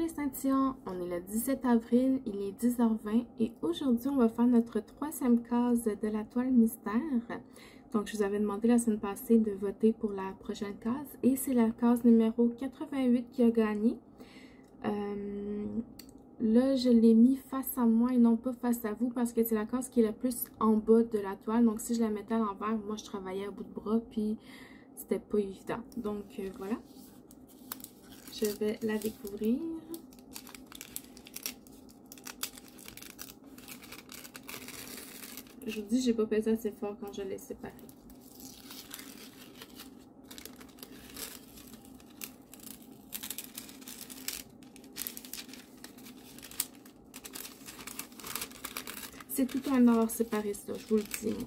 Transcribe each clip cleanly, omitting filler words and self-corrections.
les Scintillants, on est le 17 avril, il est 10h20 et aujourd'hui on va faire notre troisième case de la toile mystère. Donc je vous avais demandé la semaine passée de voter pour la prochaine case et c'est la case numéro 88 qui a gagné. Là je l'ai mis face à moi et non pas face à vous parce que c'est la case qui est la plus en bas de la toile. Donc si je la mettais à l'envers, moi je travaillais à bout de bras puis c'était pas évident. Donc voilà. Je vais la découvrir. Je vous dis, j'ai pas pesé assez fort quand je l'ai séparée. C'est tout un art séparé ça, je vous le dis.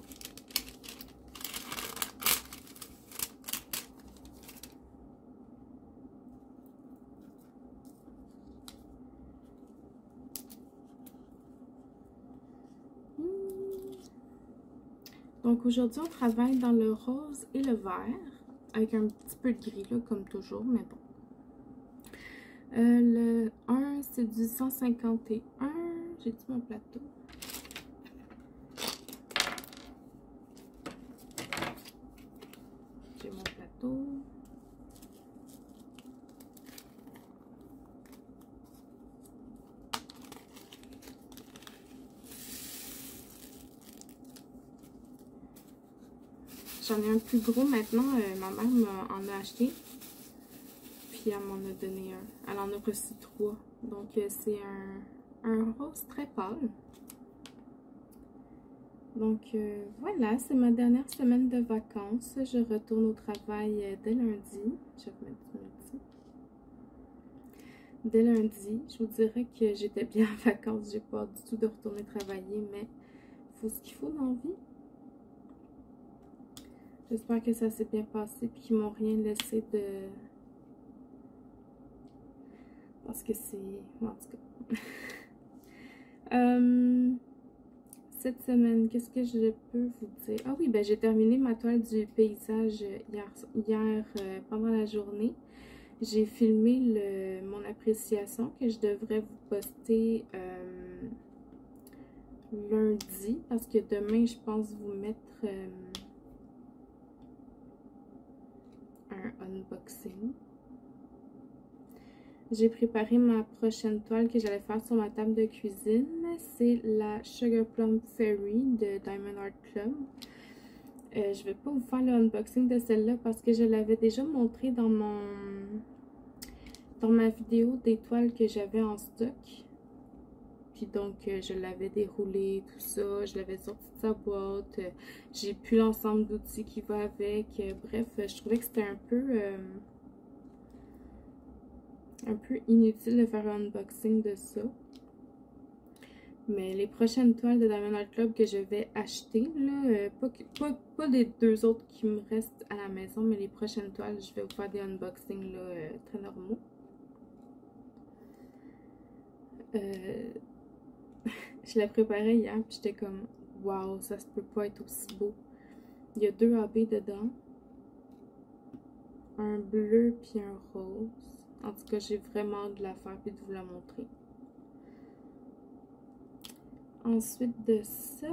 Donc aujourd'hui, on travaille dans le rose et le vert, avec un petit peu de gris là, comme toujours, mais bon. Le 1, c'est du 151. J'ai dit mon plateau. J'ai mon plateau. J'en ai un plus gros maintenant, ma mère m'en a acheté, puis elle m'en a donné un. Elle en a reçu 3, donc c'est un rose très pâle. Donc voilà, c'est ma dernière semaine de vacances. Je retourne au travail dès lundi. Je vais remettre du multi. Dès lundi, je vous dirais que j'étais bien en vacances. J'ai pas du tout de retourner travailler, mais il faut ce qu'il faut dans la vie. J'espère que ça s'est bien passé et qu'ils m'ont rien laissé de... Parce que c'est... En tout cas. Cette semaine, qu'est-ce que je peux vous dire? Ah oui, ben j'ai terminé ma toile du paysage hier pendant la journée. J'ai filmé mon appréciation que je devrais vous poster lundi. Parce que demain, je pense vous mettre... un unboxing. J'ai préparé ma prochaine toile que j'allais faire sur ma table de cuisine. C'est la Sugar Plum Fairy de Diamond Art Club. Je vais pas vous faire le unboxing de celle-là parce que je l'avais déjà montré dans ma vidéo des toiles que j'avais en stock. Puis donc, je l'avais déroulé, tout ça. Je l'avais sorti de sa boîte. J'ai pu l'ensemble d'outils qui va avec. Bref, je trouvais que c'était un peu inutile de faire un unboxing de ça. Mais les prochaines toiles de Diamond Art Club que je vais acheter, là, pas les deux autres qui me restent à la maison, mais les prochaines toiles, je vais vous faire des unboxings là, très normaux. Je l'ai préparé hier, puis j'étais comme, waouh, ça se peut pas être aussi beau. Il y a 2 AB dedans, un bleu puis un rose. En tout cas, j'ai vraiment hâte de la faire et de vous la montrer. Ensuite de ça,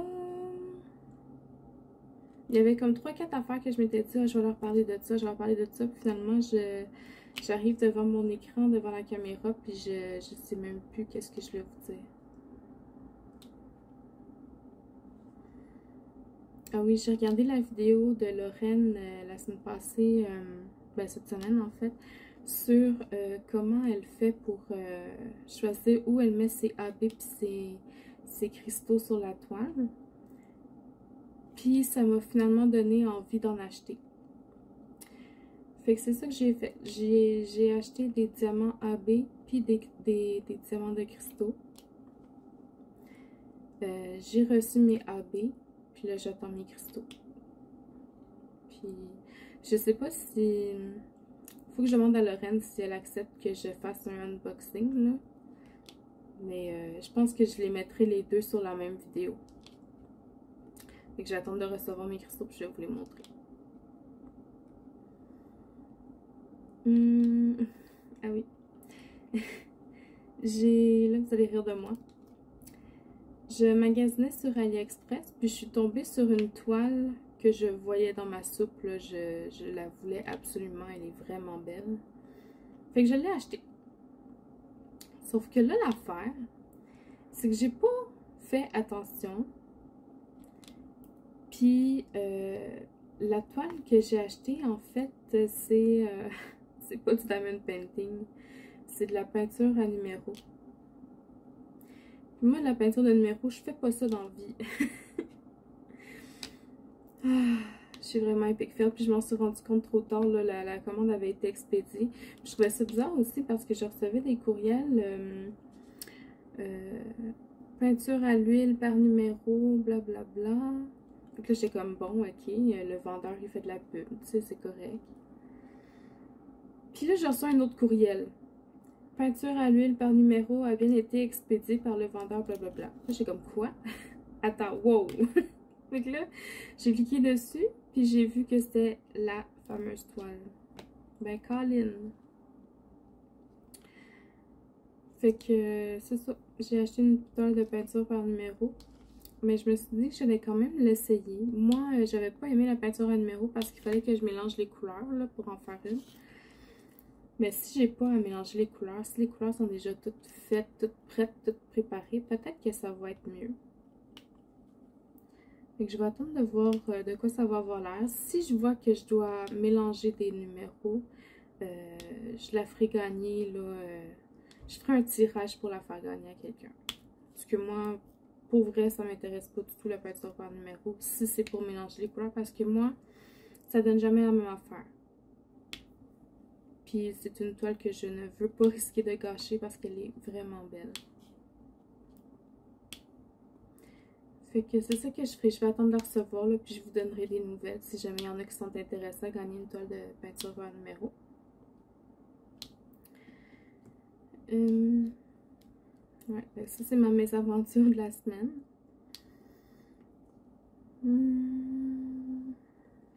il y avait comme 3-4 affaires que je m'étais dit, ah, je vais leur parler de ça, je vais leur parler de ça. Puis finalement, j'arrive devant mon écran, devant la caméra, puis je sais même plus qu'est-ce que je vais vous dire. Ah oui, j'ai regardé la vidéo de Lorraine la semaine passée, ben cette semaine en fait, sur comment elle fait pour choisir où elle met ses AB puis ses cristaux sur la toile. Puis ça m'a finalement donné envie d'en acheter. Fait que c'est ça que j'ai fait. J'ai acheté des diamants AB puis des diamants de cristaux. J'ai reçu mes AB. Puis là, j'attends mes cristaux. Puis, je sais pas si... Faut que je demande à Lorraine si elle accepte que je fasse un unboxing, là. Mais je pense que je les mettrai les deux sur la même vidéo. Fait que j'attends de recevoir mes cristaux puis je vais vous les montrer. Ah oui. là vous allez rire de moi. Je magasinais sur AliExpress, puis je suis tombée sur une toile que je voyais dans ma soupe. Là. Je la voulais absolument, elle est vraiment belle. Fait que je l'ai achetée. Sauf que là, l'affaire, c'est que j'ai pas fait attention. Puis, la toile que j'ai achetée, en fait, c'est pas du diamond painting. C'est de la peinture à numéro. Puis moi, la peinture de numéro, je fais pas ça dans la vie. Je suis vraiment epic fail, puis je m'en suis rendu compte trop tard, là, la commande avait été expédiée. Puis je trouvais ça bizarre aussi parce que je recevais des courriels peinture à l'huile par numéro, blablabla. Donc là, j'étais comme, bon, ok, le vendeur, il fait de la pub, tu sais, c'est correct. Puis là, je reçois un autre courriel. Peinture à l'huile par numéro a bien été expédiée par le vendeur, blablabla. Là, j'ai comme, quoi? Attends, wow! Donc là, j'ai cliqué dessus, puis j'ai vu que c'était la fameuse toile. Ben, Colin! Fait que, c'est ça. J'ai acheté une toile de peinture par numéro. Mais je me suis dit que j'allais quand même l'essayer. Moi, j'avais pas aimé la peinture à numéro parce qu'il fallait que je mélange les couleurs là, pour en faire une. Mais si j'ai pas à mélanger les couleurs, si les couleurs sont déjà toutes faites, toutes prêtes, toutes préparées, peut-être que ça va être mieux. Fait que je vais attendre de voir de quoi ça va avoir l'air. Si je vois que je dois mélanger des numéros, je la ferai gagner, là. Je ferai un tirage pour la faire gagner à quelqu'un. Parce que moi, pour vrai, ça m'intéresse pas du tout la peinture par numéro. Si c'est pour mélanger les couleurs, parce que moi, ça donne jamais la même affaire. Puis c'est une toile que je ne veux pas risquer de gâcher parce qu'elle est vraiment belle. Fait que c'est ça que je ferai. Je vais attendre de la recevoir, là, puis je vous donnerai des nouvelles si jamais il y en a qui sont intéressés à gagner une toile de peinture par numéro. Ouais, ça c'est ma mésaventure de la semaine.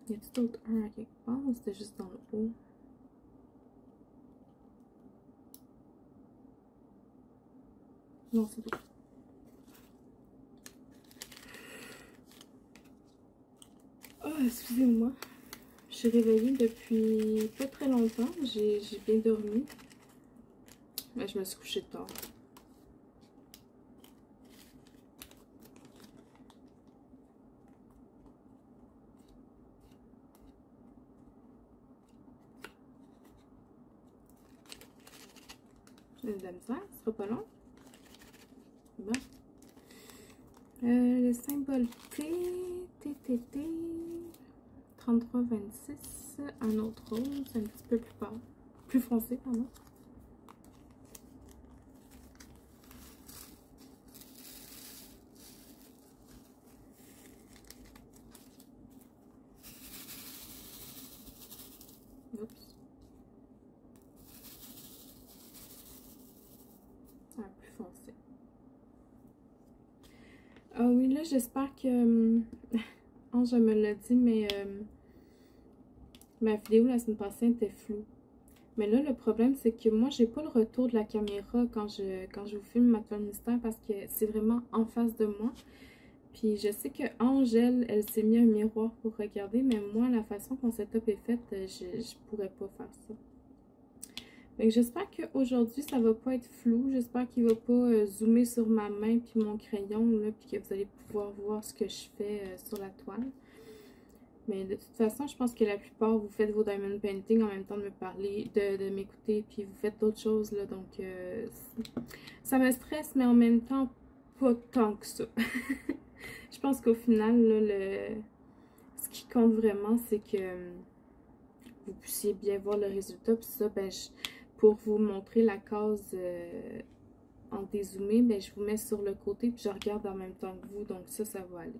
Y a-t-il d'autres un à quelque part ou c'était juste dans le haut? Non, c'est tout. Oh, excusez-moi. Je suis réveillée depuis pas très longtemps. J'ai bien dormi. Mais je me suis couchée tard. J'ai de la misère, ce sera pas long. Bon. Le symbole T, TTT, 3326, un autre rose, un petit peu plus pâle, plus foncé, pardon. Oups. Un plus foncé. Ah oui, là, j'espère que... Ange me l'a dit, mais ma vidéo la semaine passée était floue. Mais là, le problème, c'est que moi, j'ai pas le retour de la caméra quand je vous filme ma toile mystère parce que c'est vraiment en face de moi. Puis je sais que Ange, elle s'est mis un miroir pour regarder, mais moi, la façon qu'on setup est faite, je pourrais pas faire ça. Donc j'espère qu'aujourd'hui, ça va pas être flou. J'espère qu'il va pas zoomer sur ma main puis mon crayon, là, puis que vous allez pouvoir voir ce que je fais sur la toile. Mais de toute façon, je pense que la plupart, vous faites vos diamond painting en même temps de me parler, de m'écouter, puis vous faites d'autres choses, là. Donc, ça me stresse, mais en même temps, pas tant que ça. Je pense qu'au final, là, ce qui compte vraiment, c'est que vous puissiez bien voir le résultat. Puis ça, ben, pour vous montrer la case en dézoomé, ben, je vous mets sur le côté, puis je regarde en même temps que vous. Donc ça va aller.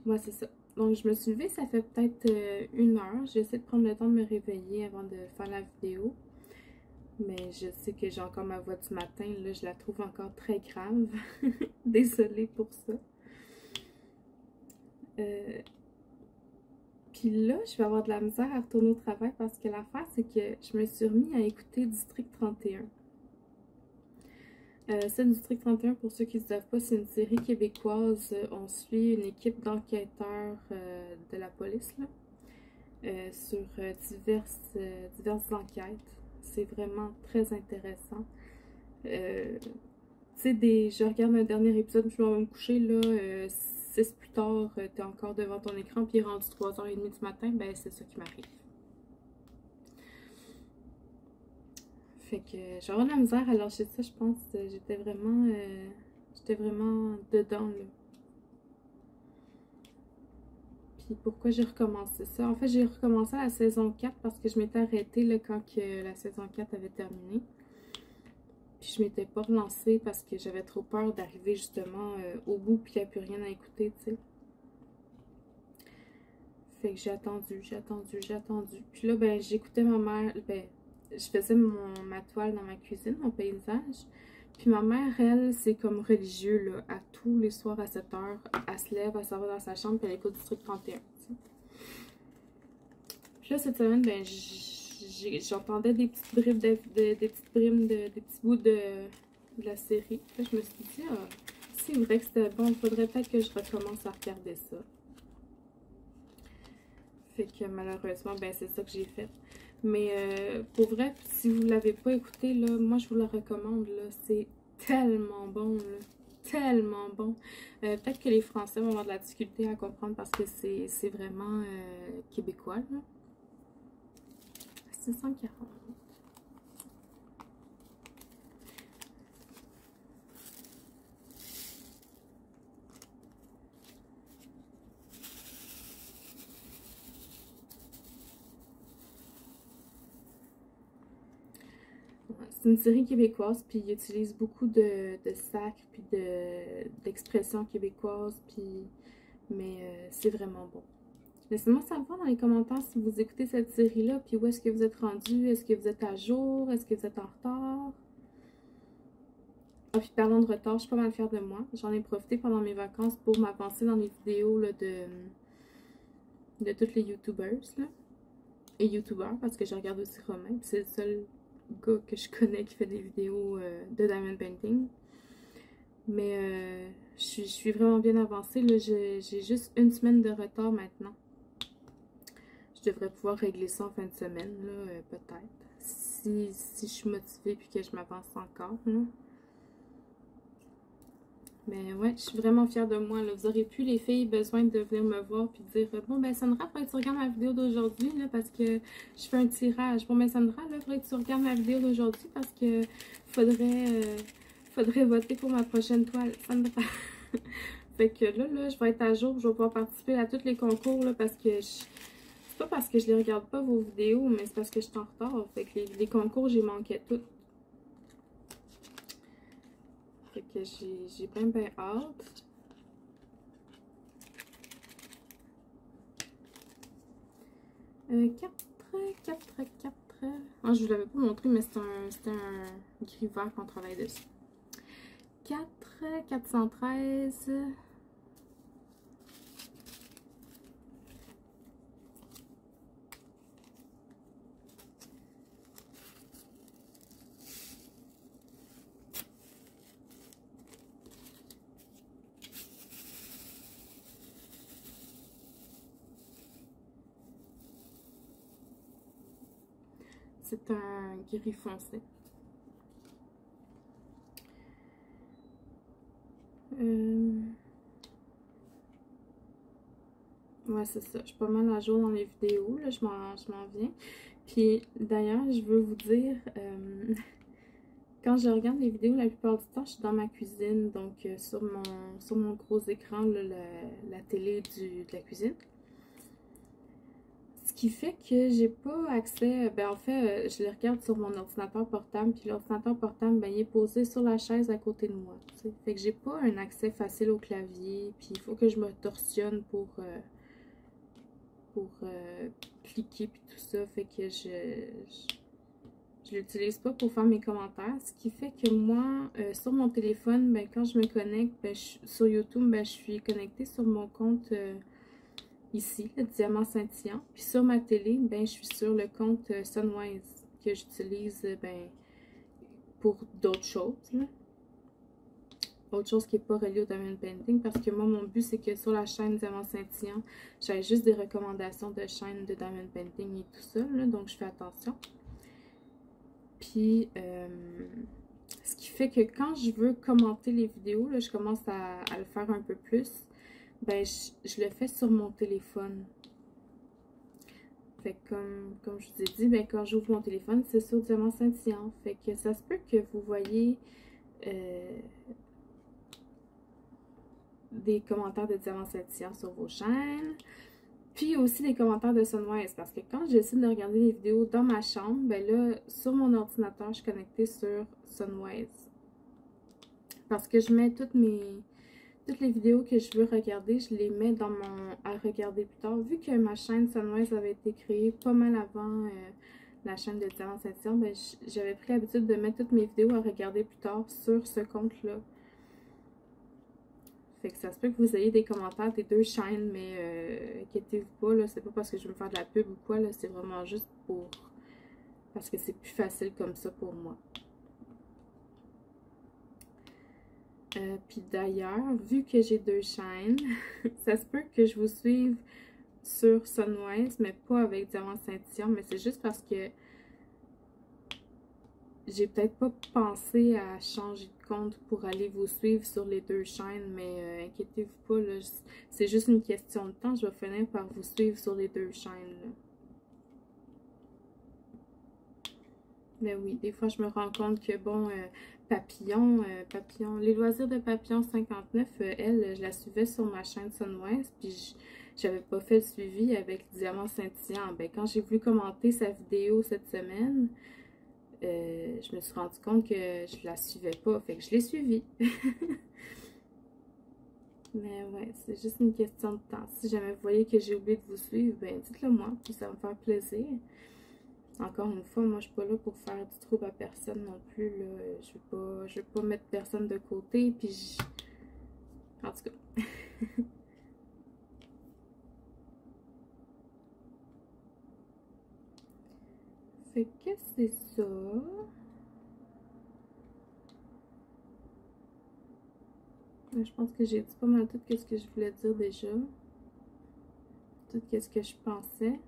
Ouais, c'est ça. Donc, je me suis levée, ça fait peut-être 1 heure. J'essaie de prendre le temps de me réveiller avant de faire la vidéo. Mais je sais que j'ai encore ma voix du matin. Là, je la trouve encore très grave. Désolée pour ça. Puis Puis là, je vais avoir de la misère à retourner au travail parce que l'affaire, c'est que je me suis remis à écouter District 31. C'est District 31, pour ceux qui ne savent pas, c'est une série québécoise. On suit une équipe d'enquêteurs de la police là, sur diverses enquêtes. C'est vraiment très intéressant. Tu sais, je regarde un dernier épisode, je vais me coucher, là, 6 plus tard, t'es encore devant ton écran, puis il est rendu 3h30 du matin, ben c'est ça qui m'arrive. Fait que je vais avoir de la misère à lâcher ça, je pense. J'étais vraiment dedans, là. Puis pourquoi j'ai recommencé ça? En fait, j'ai recommencé à la saison 4 parce que je m'étais arrêtée là, quand que la saison 4 avait terminé. Puis je m'étais pas relancée parce que j'avais trop peur d'arriver justement au bout puis il n'y a plus rien à écouter, tu sais. Fait que j'ai attendu. Puis là, ben, j'écoutais ma mère, ben, je faisais ma toile dans ma cuisine, mon paysage. Puis ma mère, elle, c'est comme religieux, là, à tous les soirs à 7h, elle se lève, elle s'en va dans sa chambre, puis elle écoute District 31, tu sais. Puis là, cette semaine, ben, j'entendais des petites bribes, des petits bouts de la série. Là, je me suis dit, ah, c'est vrai que c'était bon, il faudrait peut-être que je recommence à regarder ça. Fait que malheureusement, ben c'est ça que j'ai fait. Mais pour vrai, si vous ne l'avez pas écouté, là, moi je vous le recommande, là. C'est tellement bon, là. Tellement bon. Peut-être que les Français vont avoir de la difficulté à comprendre parce que c'est vraiment québécois, là. 640. C'est une série québécoise, puis il utilise beaucoup de sacres, puis d'expressions québécoises, puis mais c'est vraiment bon. Laissez-moi savoir dans les commentaires si vous écoutez cette série-là, puis où est-ce que vous êtes rendu, est-ce que vous êtes à jour, est-ce que vous êtes en retard? Ah, puis parlant de retard, je suis pas mal fière de moi. J'en ai profité pendant mes vacances pour m'avancer dans les vidéos là, de toutes les youtubeurs là, et youtubeurs, parce que je regarde aussi Romain, c'est le seul gars que je connais qui fait des vidéos de diamond painting. Mais je suis vraiment bien avancée. J'ai juste une semaine de retard maintenant. Je devrais pouvoir régler ça en fin de semaine, là, peut-être. Si je suis motivée puis que je m'avance encore, là. Mais ouais, je suis vraiment fière de moi, là. Vous aurez pu, les filles, besoin de venir me voir puis de dire bon, ben Sandra, faudrait que tu regardes ma vidéo d'aujourd'hui, là, parce que je fais un tirage. Bon, ben Sandra, là, faudrait que tu regardes ma vidéo d'aujourd'hui parce que faudrait voter pour ma prochaine toile, Sandra. Fait que là, je vais être à jour, je vais pouvoir participer à tous les concours, là, parce que c'est pas parce que je les regarde pas vos vidéos, mais c'est parce que je suis en retard. Fait que les concours, j'ai manqué toutes. Fait que j'ai bien hâte. Quatre. Ah, je vous l'avais pas montré, mais c'était un gris vert qu'on travaille dessus. 413. C'est un gris foncé. Ouais, c'est ça. Je suis pas mal à jour dans les vidéos. Là, je m'en viens. Puis, d'ailleurs, je veux vous dire, quand je regarde les vidéos, la plupart du temps, je suis dans ma cuisine. Donc, sur mon gros écran, là, la télé de la cuisine. Ce qui fait que j'ai pas accès, ben en fait, je les regarde sur mon ordinateur portable, puis l'ordinateur portable, ben il est posé sur la chaise à côté de moi, tu sais. Fait que j'ai pas un accès facile au clavier, puis il faut que je me torsionne pour cliquer puis tout ça, fait que je l'utilise pas pour faire mes commentaires, ce qui fait que moi, sur mon téléphone, ben quand je me connecte, ben, sur YouTube, ben je suis connectée sur mon compte ici, le diamant scintillant. Puis sur ma télé, ben, je suis sur le compte Sunwise que j'utilise ben, pour d'autres choses. Là. Autre chose qui n'est pas reliée au diamond painting, parce que moi, mon but, c'est que sur la chaîne Diamant Scintillant, j'ai juste des recommandations de chaîne de diamond painting et tout ça, là, donc je fais attention. Puis, ce qui fait que quand je veux commenter les vidéos, là, je commence à le faire un peu plus, ben, je le fais sur mon téléphone. Fait que comme je vous ai dit, ben, quand j'ouvre mon téléphone, c'est sur Diamant Scintillant. Fait que ça se peut que vous voyez des commentaires de Diamant Scintillant sur vos chaînes. Puis aussi des commentaires de Sunwise. Parce que quand j'essaie de regarder les vidéos dans ma chambre, ben là, sur mon ordinateur, je suis connectée sur Sunwise. Parce que je mets toutes les vidéos que je veux regarder, je les mets dans mon à regarder plus tard. Vu que ma chaîne Sunwise avait été créée pas mal avant la chaîne de Diamant Scintillant, ben j'avais pris l'habitude de mettre toutes mes vidéos à regarder plus tard sur ce compte-là. Fait que ça se peut que vous ayez des commentaires des deux chaînes, mais inquiétez-vous pas, là, c'est pas parce que je veux me faire de la pub ou quoi, là, c'est vraiment juste pour... parce que c'est plus facile comme ça pour moi. Puis d'ailleurs, vu que j'ai deux chaînes, ça se peut que je vous suive sur Sunwise, mais pas avec Diamant Scintillant, mais c'est juste parce que j'ai peut-être pas pensé à changer de compte pour aller vous suivre sur les deux chaînes, mais inquiétez-vous pas, c'est juste une question de temps, je vais finir par vous suivre sur les deux chaînes. Là. Mais oui, des fois je me rends compte que bon, Papillon, les loisirs de Papillon 59, elle, je la suivais sur ma chaîne Sunwise, puis j'avais pas fait le suivi avec Diamant Scintillant. Ben, quand j'ai voulu commenter sa vidéo cette semaine, je me suis rendu compte que je la suivais pas, fait que je l'ai suivie. Mais ouais, c'est juste une question de temps. Si jamais vous voyez que j'ai oublié de vous suivre, ben dites-le moi, puis ça va me faire plaisir. Encore une fois, moi je suis pas là pour faire du trouble à personne non plus, là. Je veux pas mettre personne de côté, puis en tout cas. Fait que c'est ça. Je pense que j'ai dit pas mal tout ce que je voulais dire déjà. Tout ce que je pensais.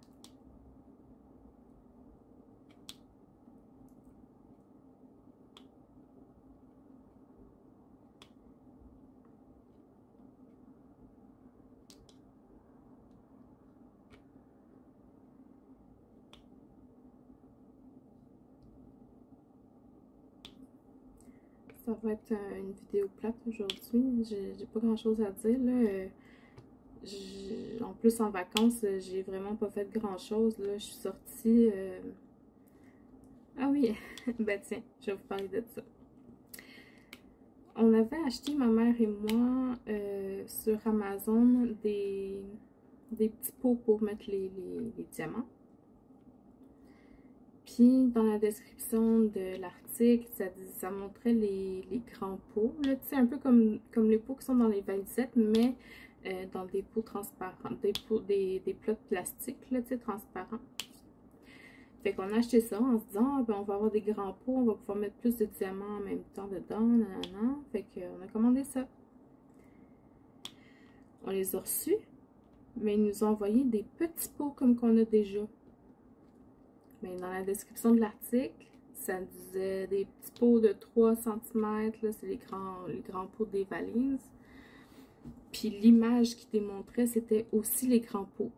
Ça va être une vidéo plate aujourd'hui. J'ai pas grand chose à dire là. En plus en vacances, j'ai vraiment pas fait grand chose là. Je suis sortie. Ah oui, ben tiens, je vais vous parler de ça. On avait acheté, ma mère et moi, sur Amazon, des petits pots pour mettre les diamants. Puis, dans la description de l'article, ça montrait les grands pots. Tu sais, un peu comme les pots qui sont dans les valisettes, mais dans des pots transparents, des plots de plastique, là, tu sais, transparents. Fait qu'on a acheté ça en se disant, ah, ben, on va avoir des grands pots, on va pouvoir mettre plus de diamants en même temps dedans, nanana. Fait qu'on a commandé ça. On les a reçus, mais ils nous ont envoyé des petits pots comme qu'on a déjà. Mais dans la description de l'article, ça disait des petits pots de 3 cm, c'est les grands pots des valises. Puis l'image qui démontrait, c'était aussi les grands pots.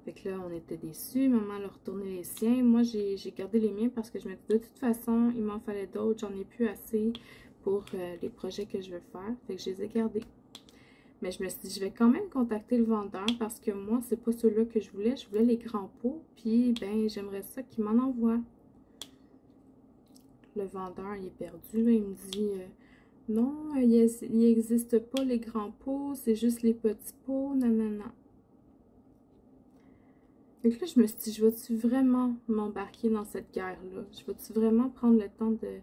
Fait que là, on était déçus. Maman a retourné les siens. Moi, j'ai gardé les miens parce que je me disais, de toute façon, il m'en fallait d'autres. J'en ai plus assez pour les projets que je veux faire. Fait que je les ai gardés. Mais je me suis dit, je vais quand même contacter le vendeur parce que moi, c'est pas ceux-là que je voulais. Je voulais les grands pots. Puis, ben, j'aimerais ça qu'il m'en envoie. Le vendeur, il est perdu. Là. Il me dit, non, il n'existe pas les grands pots. C'est juste les petits pots. Nanana. Donc là, je me suis dit, je vais-tu vraiment m'embarquer dans cette guerre-là? Je vais-tu vraiment prendre le temps de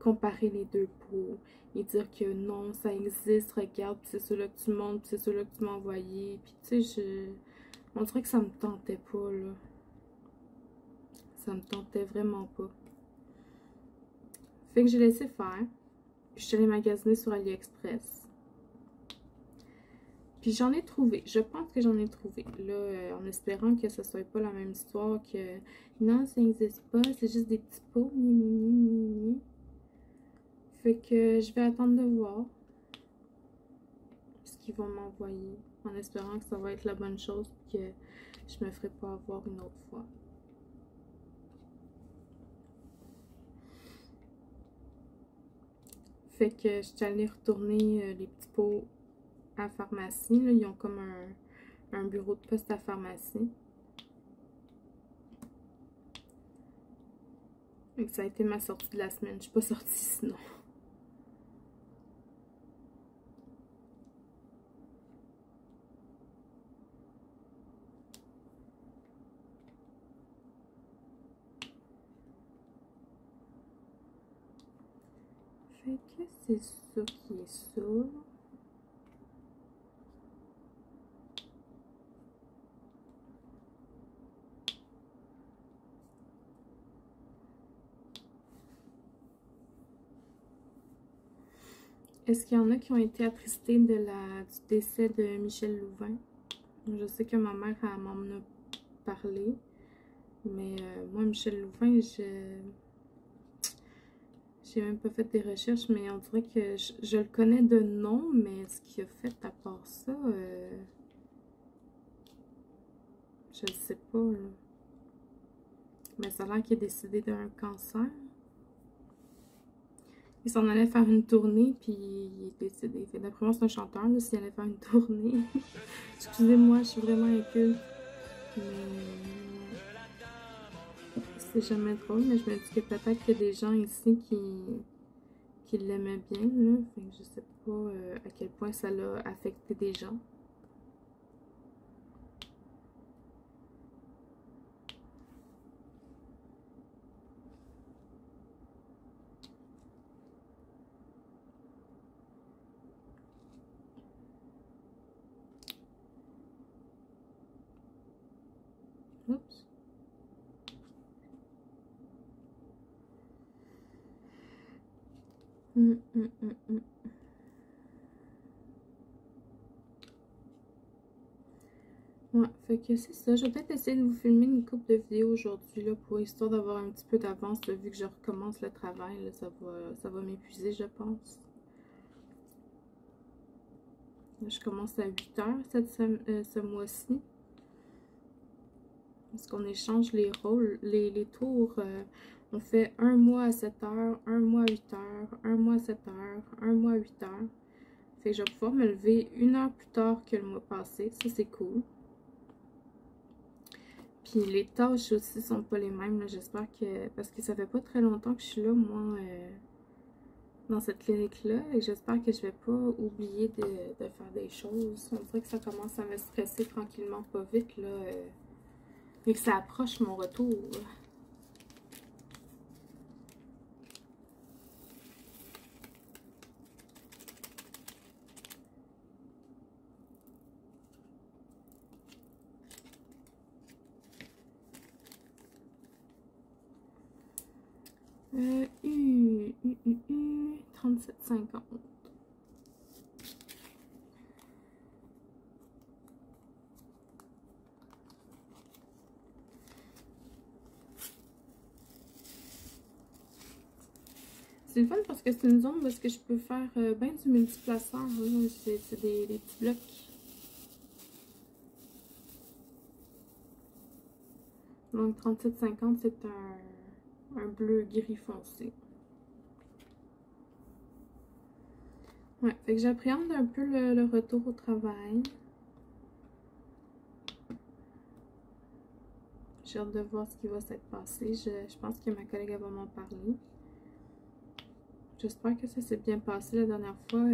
comparer les deux pots et dire que non, ça existe, regarde, puis c'est celui-là que tu montes, puis c'est celui-là que tu m'as envoyé. Puis tu sais, on dirait que ça me tentait pas, là. Ça me tentait vraiment pas. Fait que j'ai laissé faire. Puis je suis allée magasiner sur AliExpress. Puis j'en ai trouvé. Je pense que j'en ai trouvé. Là, en espérant que ce soit pas la même histoire que non, ça n'existe pas, c'est juste des petits pots. Fait que je vais attendre de voir ce qu'ils vont m'envoyer. En espérant que ça va être la bonne chose et que je me ferai pas avoir une autre fois. Fait que je suis allée retourner les petits pots à la pharmacie. Là, ils ont comme un bureau de poste à la pharmacie. Fait que ça a été ma sortie de la semaine. Je suis pas sortie sinon. Fait que c'est ça qui est ça. Est-ce qu'il y en a qui ont été attristés du décès de Michel Louvain? Je sais que ma mère m'en a parlé, mais moi, Michel Louvain, j'ai même pas fait des recherches, mais on dirait que je le connais de nom, mais ce qu'il a fait à part ça, je ne sais pas, là. Mais ça a l'air qu'il est décédé d'un cancer. Il s'en allait faire une tournée, puis il est décédé. D'après moi, c'est un chanteur, s'il allait faire une tournée. Excusez-moi, je suis vraiment inculte. Mais c'est jamais drôle, mais je me dis que peut-être qu'il y a des gens ici qui l'aimaient bien, là. Fait que je sais pas à quel point ça l'a affecté des gens. Oups. Ouais, fait que c'est ça. Je vais peut-être essayer de vous filmer une couple de vidéos aujourd'hui, là, pour histoire d'avoir un petit peu d'avance, vu que je recommence le travail, là, ça va m'épuiser, je pense. Là, je commence à 8 heures ce mois-ci. Parce qu'on échange les rôles, les tours. On fait un mois à 7 heures, un mois à 8 heures, un mois à 7 heures, un mois à 8 heures. Fait que je vais pouvoir me lever 1 heure plus tard que le mois passé. Ça, c'est cool. Puis les tâches aussi sont pas les mêmes. J'espère que... Parce que ça fait pas très longtemps que je suis là, moi, dans cette clinique-là. Et j'espère que je vais pas oublier de faire des choses. On dirait que ça commence à me stresser tranquillement, pas vite, là. Et que ça approche mon retour. Euh, 37,50. C'est le fun parce que c'est une zone où est-ce que je peux faire ben du multiplaceur. C'est des petits blocs. Donc 37,50, c'est un bleu gris foncé. Ouais, fait que j'appréhende un peu le retour au travail. J'ai hâte de voir ce qui va s'être passé. Je pense que ma collègue va m'en parler. J'espère que ça s'est bien passé la dernière fois.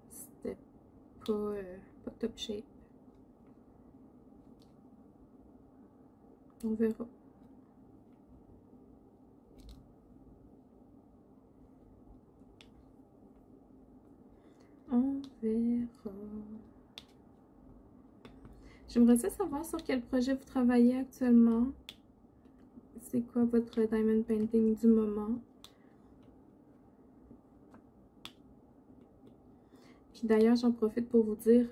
C'était pas top shape. On verra. on verra. J'aimerais savoir sur quel projet vous travaillez actuellement. C'est quoi votre diamond painting du moment? Puis d'ailleurs, j'en profite pour vous dire,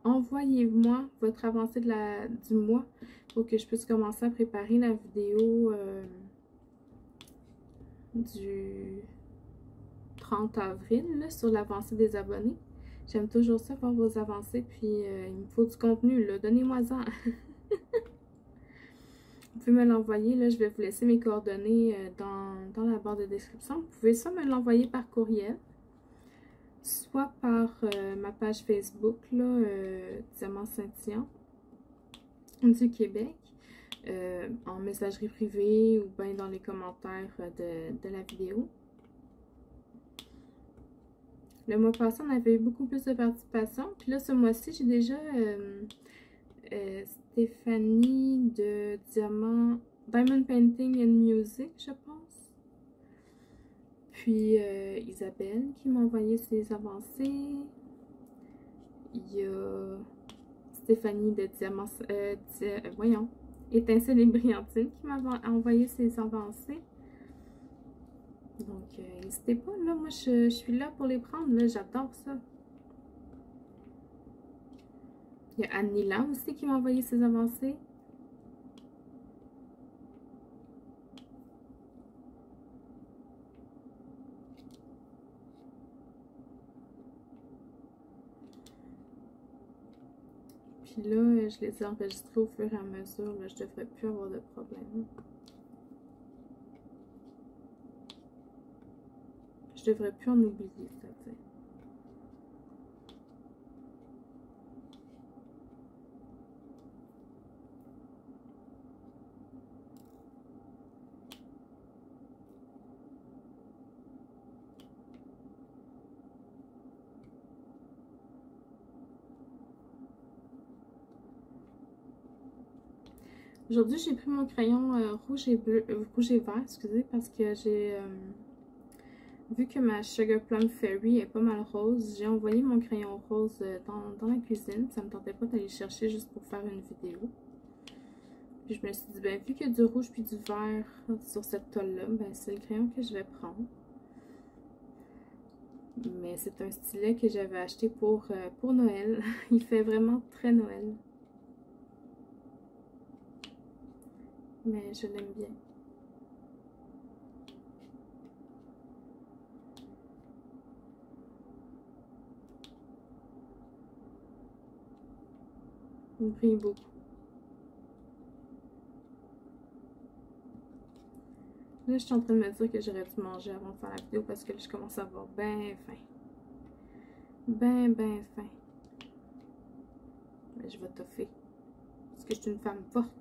envoyez-moi votre avancée du mois pour que je puisse commencer à préparer la vidéo du 30 avril là, sur l'avancée des abonnés. J'aime toujours ça, voir vos avancées, puis il me faut du contenu, là. Donnez-moi-en. Vous pouvez me l'envoyer, là, je vais vous laisser mes coordonnées dans la barre de description. Vous pouvez soit me l'envoyer par courriel, soit par ma page Facebook, là, Diamant Scintillant du Québec, en messagerie privée ou bien dans les commentaires de la vidéo. Le mois passé, on avait eu beaucoup plus de participation. Puis là, ce mois-ci, j'ai déjà Stéphanie de Diamond Painting and Music, je pense. Puis Isabelle qui m'a envoyé ses avancées. Il y a Stéphanie de Diamant, voyons, Étincelle et Brillantine qui m'a envoyé ses avancées. Donc, n'hésitez pas, là, moi je suis là pour les prendre, là, j'adore ça. Il y a Annie-Là aussi qui m'a envoyé ses avancées. Puis là, je les ai enregistrés au fur et à mesure, là, je devrais plus avoir de problème. Je devrais plus en oublier, ça, tu sais. Aujourd'hui, j'ai pris mon crayon rouge et vert, excusez, parce que j'ai vu que ma Sugar Plum Fairy est pas mal rose. J'ai envoyé mon crayon rose dans la cuisine. Ça me tentait pas d'aller chercher juste pour faire une vidéo. Puis je me suis dit, ben vu qu'il y a du rouge puis du vert sur cette toile-là, ben c'est le crayon que je vais prendre. Mais c'est un stylet que j'avais acheté pour Noël. Il fait vraiment très Noël. Mais je l'aime bien. Il brille beaucoup. Là, je suis en train de me dire que j'aurais dû manger avant de faire la vidéo parce que là, je commence à avoir ben faim. Ben faim. Mais je vais toffer. Parce que je suis une femme forte.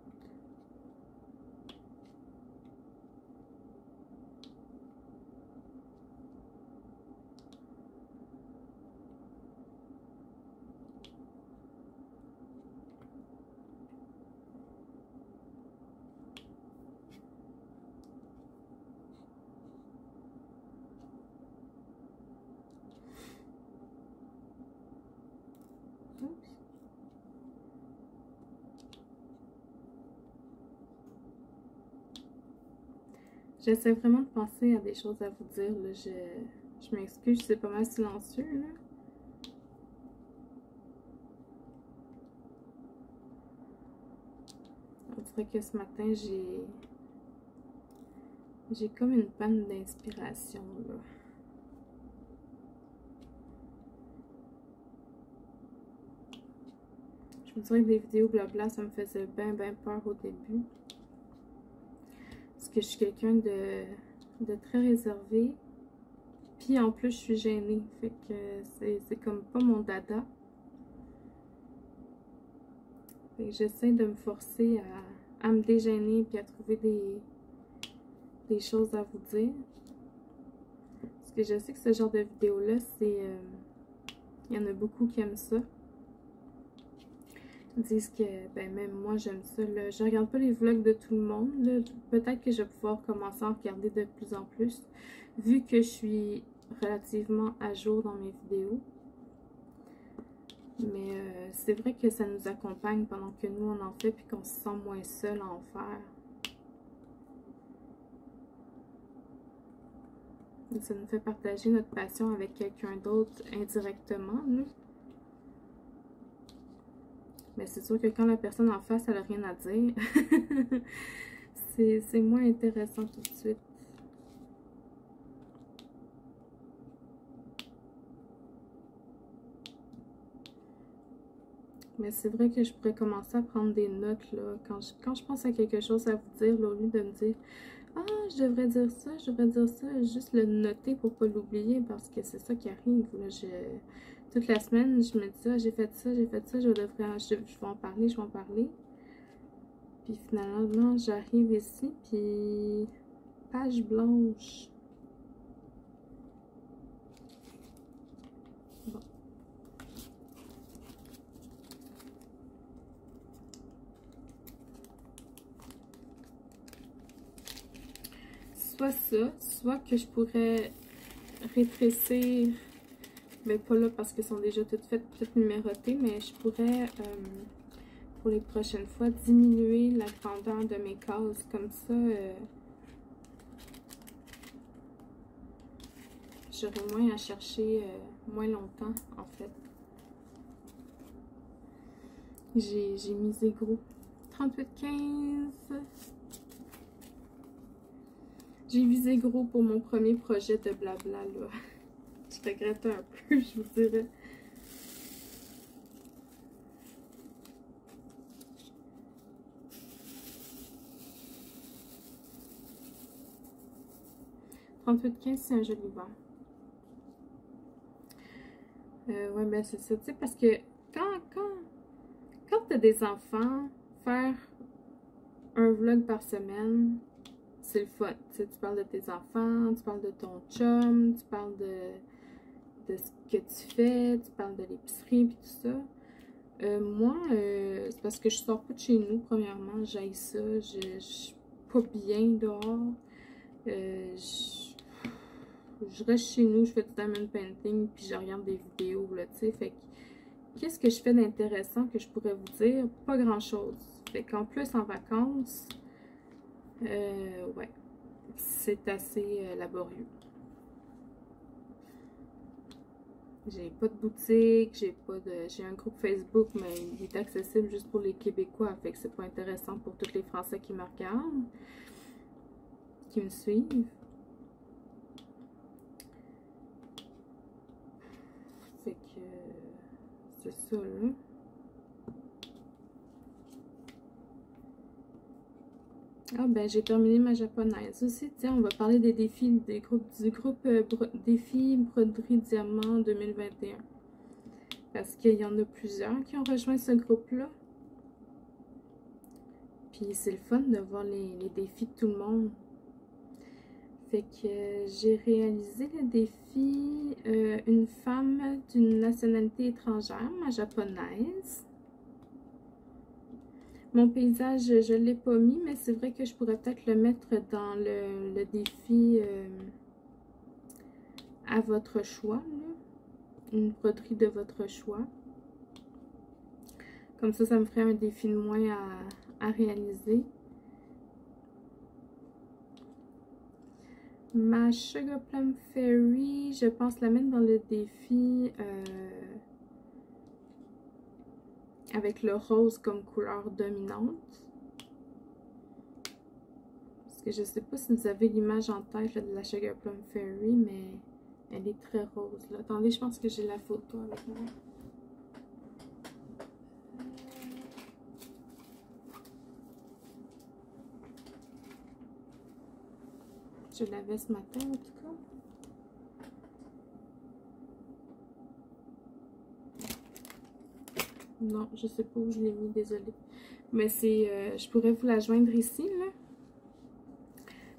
J'essaie vraiment de penser à des choses à vous dire. Là. Je m'excuse, c'est pas mal silencieux. Là. On dirait que ce matin, j'ai comme une panne d'inspiration. Je vous dirais que des vidéos blabla, ça me faisait ben peur au début. Parce que je suis quelqu'un de très réservé. Puis en plus, je suis gênée. Fait que c'est comme pas mon dada. Fait que j'essaie de me forcer à me dégêner puis à trouver des choses à vous dire. Parce que je sais que ce genre de vidéo-là, c'est... il y en a beaucoup qui aiment ça. Ils disent que, ben même moi, j'aime ça. Là. Je regarde pas les vlogs de tout le monde. Peut-être que je vais pouvoir commencer à en regarder de plus en plus. Vu que je suis relativement à jour dans mes vidéos. Mais c'est vrai que ça nous accompagne pendant que nous on en fait puis qu'on se sent moins seul à en faire. Et ça nous fait partager notre passion avec quelqu'un d'autre indirectement, nous. Mais c'est sûr que quand la personne en face, elle n'a rien à dire, c'est moins intéressant tout de suite. Mais c'est vrai que je pourrais commencer à prendre des notes là, quand je pense à quelque chose à vous dire, là, au lieu de me dire « Ah, je devrais dire ça, je devrais dire ça », juste le noter pour pas l'oublier parce que c'est ça qui arrive. Là, toute la semaine, je me dis « Ah, j'ai fait ça, je vais en parler, je vais en parler ». Puis finalement, j'arrive ici, puis page blanche. Bon. Soit ça, soit que je pourrais rétrécir, mais pas là parce qu'elles sont déjà toutes faites, toutes numérotées, mais je pourrais, pour les prochaines fois, diminuer la grandeur de mes cases, comme ça, j'aurai moins à chercher, moins longtemps, en fait. J'ai misé gros. 38,15. J'ai visé gros pour mon premier projet de blabla, là. Je regrette un peu, je vous dirais. « 38,15 », c'est un joli vent. Ouais, ben c'est ça, tu sais, parce que quand t'as des enfants, faire un vlog par semaine, c'est le fun. Tu sais, tu parles de tes enfants, tu parles de ton chum, tu parles de ce que tu fais, tu parles de l'épicerie et tout ça. Moi, c'est parce que je sors pas de chez nous, premièrement, j'haïs ça, je suis pas bien dehors. Je reste chez nous, je fais du diamond painting, puis je regarde des vidéos, là, tu sais, fait que qu'est-ce que je fais d'intéressant que je pourrais vous dire? Pas grand-chose. Fait qu'en plus, en vacances, ouais, c'est assez laborieux. J'ai pas de boutique, j'ai un groupe Facebook, mais il est accessible juste pour les Québécois, fait que c'est pas intéressant pour tous les Français qui me regardent, qui me suivent. Fait que c'est ça, là. Ah ben j'ai terminé ma japonaise aussi. Tiens, on va parler des défis du groupe Défi Broderie Diamant 2021. Parce qu'il y en a plusieurs qui ont rejoint ce groupe-là. Puis c'est le fun de voir les défis de tout le monde. Fait que j'ai réalisé le défi une femme d'une nationalité étrangère, ma japonaise. Mon paysage, je ne l'ai pas mis, mais c'est vrai que je pourrais peut-être le mettre dans le défi à votre choix, là. Une broderie de votre choix. Comme ça me ferait un défi de moins à réaliser. Ma Sugar Plum Fairy, je pense la mettre dans le défi avec le rose comme couleur dominante. Parce que je sais pas si vous avez l'image en tête là, de la Sugar Plum Fairy, mais elle est très rose. Là. Attendez, je pense que j'ai la photo avec moi. Je l'avais ce matin en tout cas. Non, je sais pas où je l'ai mis, désolée. Mais c'est, je pourrais vous la joindre ici, là.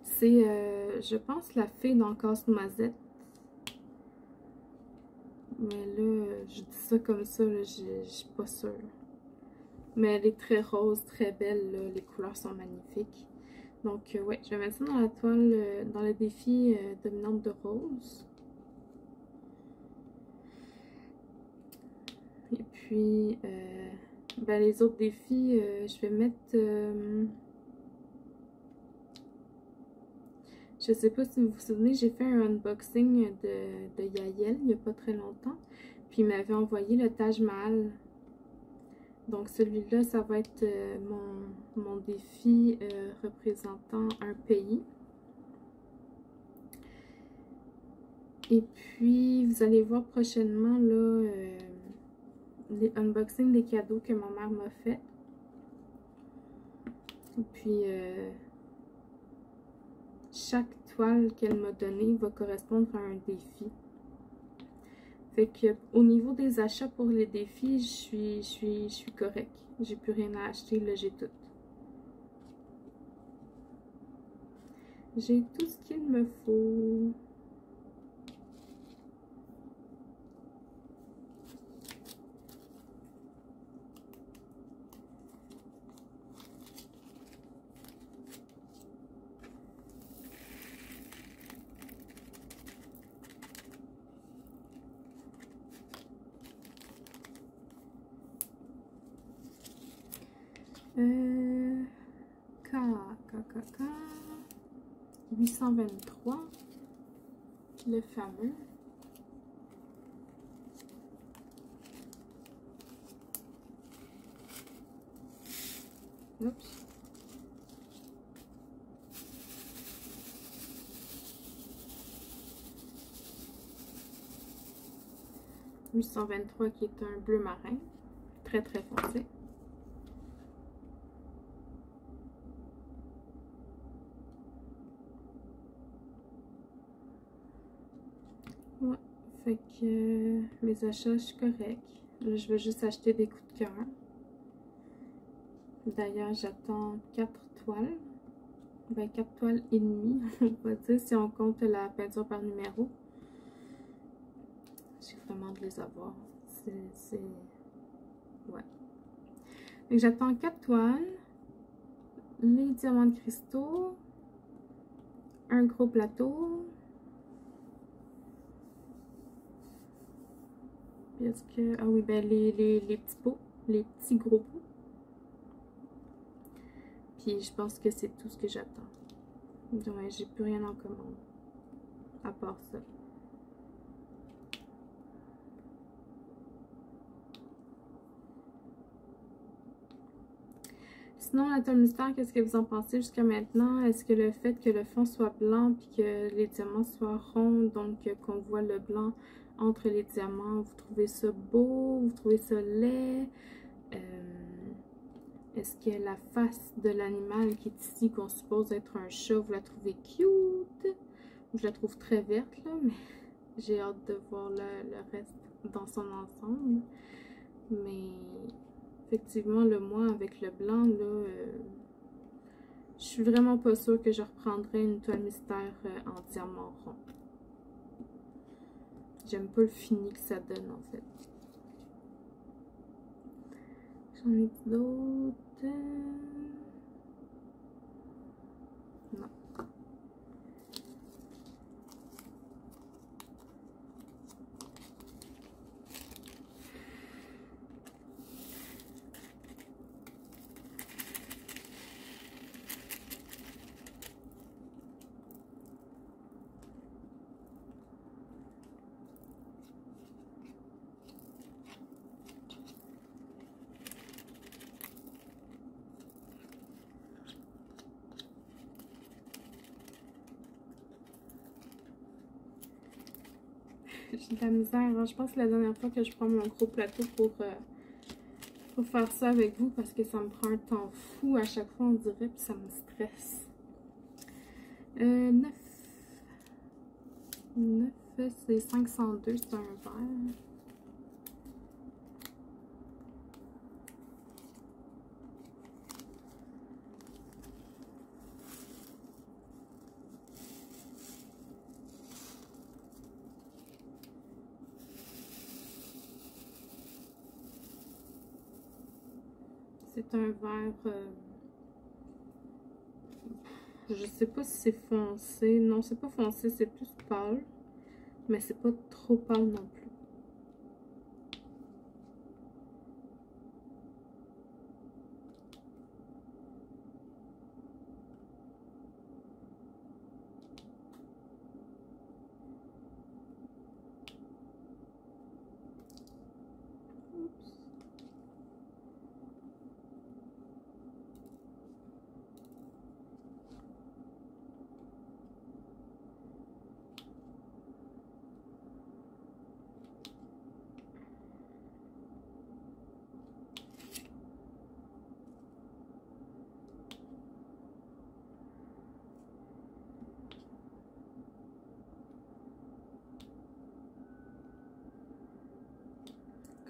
C'est, je pense, la fée dans Casse-Noisette. Mais là, je dis ça comme ça, là, je suis pas sûre. Mais elle est très rose, très belle, là. Les couleurs sont magnifiques. Donc, ouais, je vais mettre ça dans la toile, dans le défi dominante de rose. Et puis, ben, les autres défis, je vais mettre... je sais pas si vous vous souvenez, j'ai fait un unboxing de Yael il n'y a pas très longtemps. Puis il m'avait envoyé le Taj Mahal. Donc celui-là, ça va être mon défi représentant un pays. Et puis, vous allez voir prochainement là, les unboxings des cadeaux que ma mère m'a fait. Et puis, chaque toile qu'elle m'a donnée va correspondre à un défi. Fait que au niveau des achats pour les défis, je suis correct. J'ai plus rien à acheter, là j'ai tout. J'ai tout ce qu'il me faut. K 823, le fameux. Oups. « 823 qui est un bleu marin, très très foncé. Ouais, fait que mes achats, je suis correct. Là, je vais juste acheter des coups de cœur. D'ailleurs, j'attends 4 toiles. Ben, 4 toiles et demie, on va dire, si on compte la peinture par numéro. J'ai vraiment de les avoir. C'est... Ouais. Donc, j'attends 4 toiles. Les diamants de cristaux. Un gros plateau. Est-ce que... Ah oui, ben les petits pots. Les petits gros pots. Puis je pense que c'est tout ce que j'attends. Ouais, j'ai plus rien en commande. À part ça. Sinon, la toile mystère, qu'est-ce que vous en pensez jusqu'à maintenant? Est-ce que le fait que le fond soit blanc puis que les diamants soient ronds, donc qu'on voit le blanc entre les diamants, vous trouvez ça beau? Vous trouvez ça laid? Est-ce que la face de l'animal qui est ici, qu'on suppose être un chat, vous la trouvez cute? Je la trouve très verte, là, mais j'ai hâte de voir le reste dans son ensemble. Mais effectivement, le moi avec le blanc, là, je suis vraiment pas sûre que je reprendrai une toile mystère en diamant rond. J'aime pas le fini que ça donne, en fait. J'en ai d'autres. Non. J'ai de la misère. Hein? Je pense que la dernière fois que je prends mon gros plateau pour faire ça avec vous parce que ça me prend un temps fou à chaque fois, on dirait, puis ça me stresse. 9. 9, c'est 502, c'est un vert. C'est un vert, je sais pas si c'est foncé. Non, c'est pas foncé, c'est plus pâle. Mais c'est pas trop pâle non plus.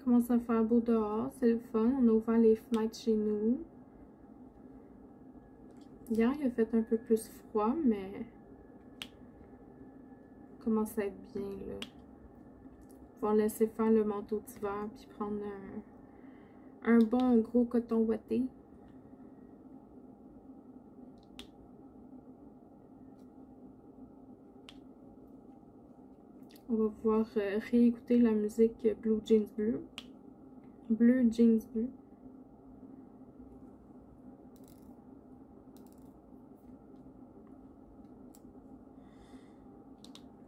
Commence à faire beau dehors, c'est le fun. On a ouvert les fenêtres chez nous. Hier, il a fait un peu plus froid, mais commence à être bien, là. On va laisser faire le manteau d'hiver, puis prendre un bon gros coton ouaté. On va pouvoir réécouter la musique Blue Jeans Bleu. Bleu Jeans Bleu.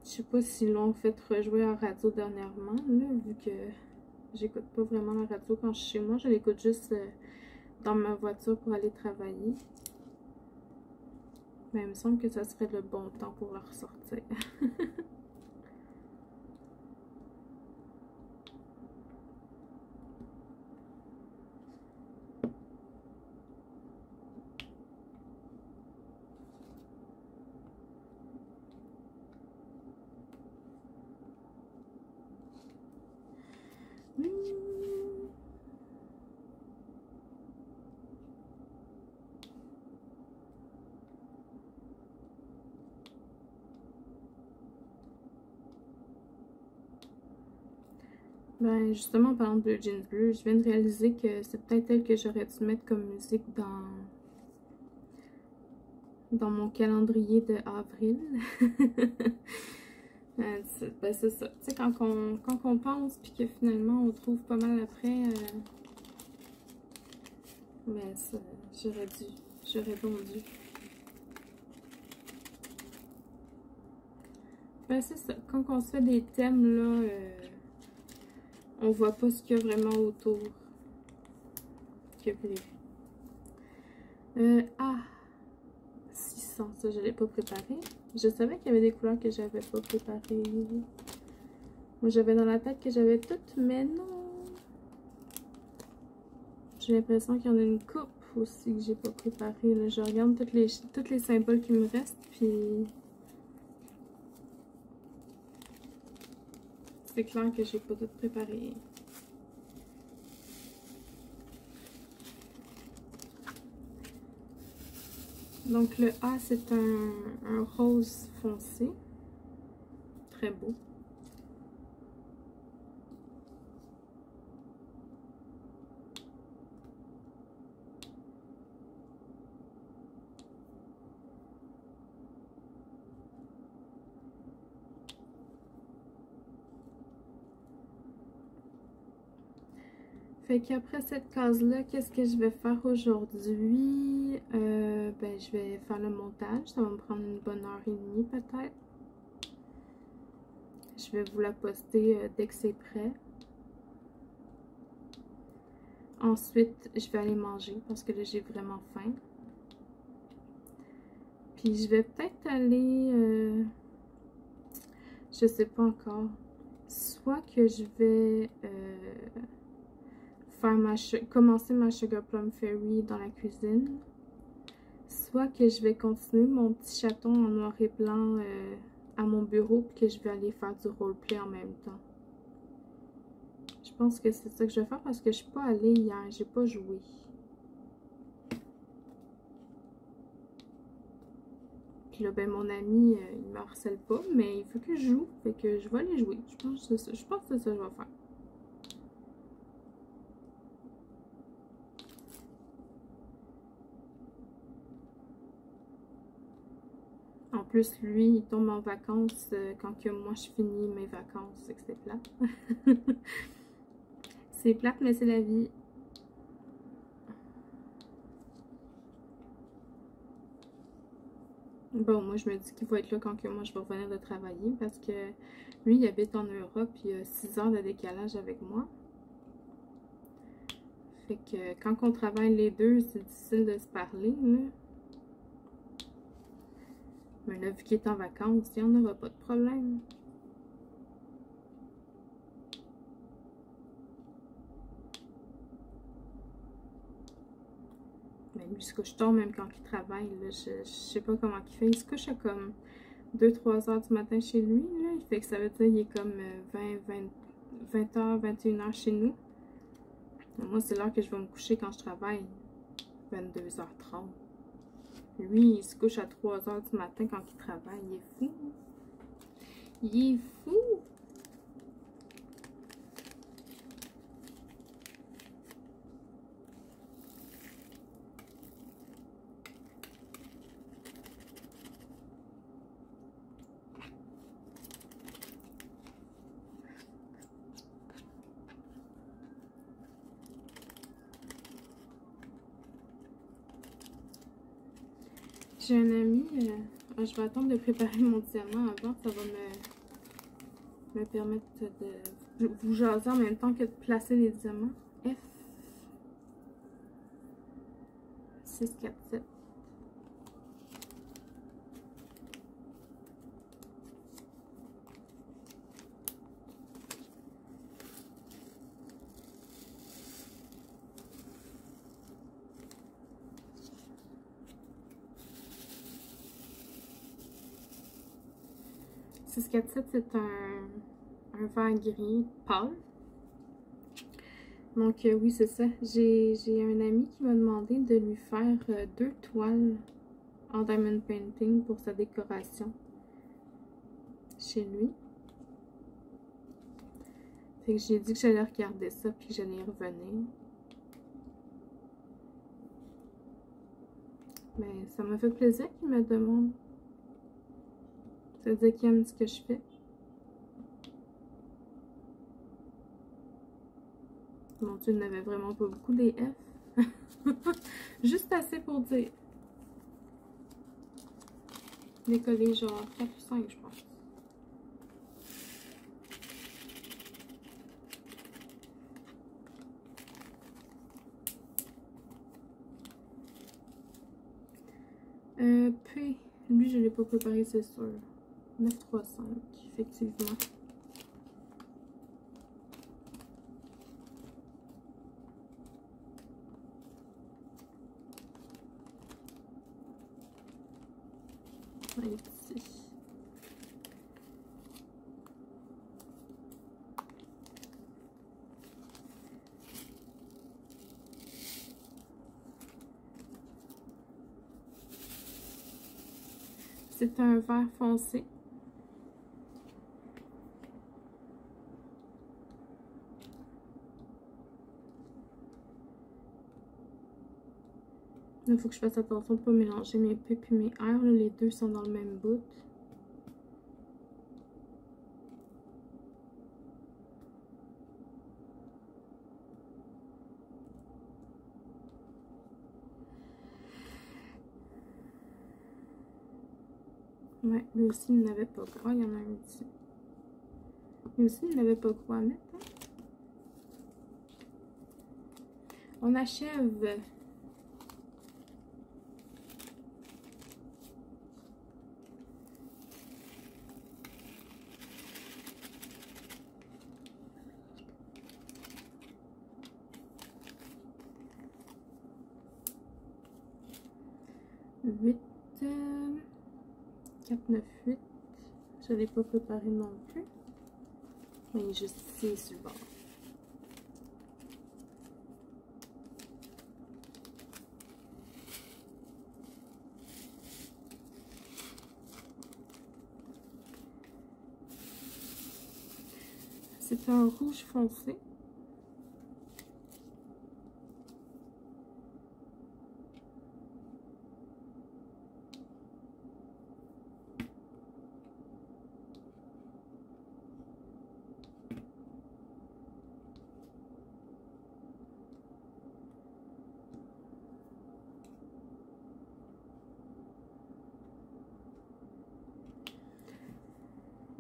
Je sais pas s'ils l'ont fait rejouer en radio dernièrement, là, vu que j'écoute pas vraiment la radio quand je suis chez moi. Je l'écoute juste dans ma voiture pour aller travailler. Mais il me semble que ça serait le bon temps pour la ressortir. Ben, justement, en parlant de Blue Jeans Bleu, je viens de réaliser que c'est peut-être elle que j'aurais dû mettre comme musique dans mon calendrier de avril. Ben, c'est ça. Tu sais, quand on pense, puis que finalement, on trouve pas mal après, ben, ça, j'aurais donc dû. Ben, c'est ça. Quand on se fait des thèmes, là, on voit pas ce qu'il y a vraiment autour que prévu. 600, ça je l'ai pas préparé. Je savais qu'il y avait des couleurs que j'avais pas préparées. Moi j'avais dans la tête que j'avais toutes, mais non. J'ai l'impression qu'il y en a une coupe aussi que j'ai pas préparée. Là. Je regarde tous les symboles qui me restent, puis c'est clair que j'ai pas tout préparé. Donc le A, c'est un rose foncé. Très beau. Fait qu'après cette case-là, qu'est-ce que je vais faire aujourd'hui? Ben, je vais faire le montage. Ça va me prendre une bonne heure et demie peut-être. Je vais vous la poster dès que c'est prêt. Ensuite, je vais aller manger parce que là, j'ai vraiment faim. Puis, je vais peut-être aller... je sais pas encore. Soit que je vais... commencer ma Sugar Plum Fairy dans la cuisine, soit que je vais continuer mon petit chaton en noir et blanc à mon bureau puis que je vais aller faire du roleplay en même temps. Je pense que c'est ça que je vais faire parce que je suis pas allée hier, j'ai pas joué. Puis là, ben mon ami, il me harcèle pas, mais il faut que je joue, fait que je vais aller jouer. Je pense que c'est ça que je vais faire. En plus, lui, il tombe en vacances quand que moi je finis mes vacances. C'est que c'est plate. C'est plate, mais c'est la vie. Bon, moi, je me dis qu'il va être là quand que moi je vais revenir de travailler parce que lui, il habite en Europe, il a 6 heures de décalage avec moi. Fait que quand on travaille les deux, c'est difficile de se parler, là. Mais là, vu qu'il est en vacances, il n'y en aura pas de problème. Mais lui, il se couche tard même quand il travaille. Là, je sais pas comment il fait. Il se couche à comme 2-3 heures du matin chez lui. Là. Il fait que ça veut dire qu'il est comme 20h, 21h chez nous. Moi, c'est l'heure que je vais me coucher quand je travaille. 22h30. Lui, il se couche à 3h du matin quand il travaille. Il est fou. Il est fou. J'ai un ami, je vais attendre de préparer mon diamant avant, ça va me permettre de vous jaser en même temps que de placer les diamants. F 6, 4, 7. C'est un vert gris pâle. Donc oui, c'est ça. J'ai un ami qui m'a demandé de lui faire 2 toiles en diamond painting pour sa décoration chez lui. Fait que j'ai dit que j'allais regarder ça puis que j'allais y revenir. Mais ça m'a fait plaisir qu'il me demande. Ça veut dire qu'il aime ce que je fais. Mon Dieu, il n'avait vraiment pas beaucoup des F. Juste assez pour dire. Les collés genre 4 ou 5, je pense. P. Lui, je ne l'ai pas préparé, c'est sûr. 9, 3, 5, effectivement. Ici. C'est un vert foncé. Il faut que je fasse attention de ne pas mélanger mes P et mes R. Là, les deux sont dans le même bout. Ouais, lui aussi, il n'avait pas gros. Il y en a un ici. Lui aussi, il n'avait pas gros à mettre. Hein? On achève. Huit. 4, 9, 8. Je ne l'ai pas préparé non plus. Mais il est juste ici sur le bord. C'est un rouge foncé.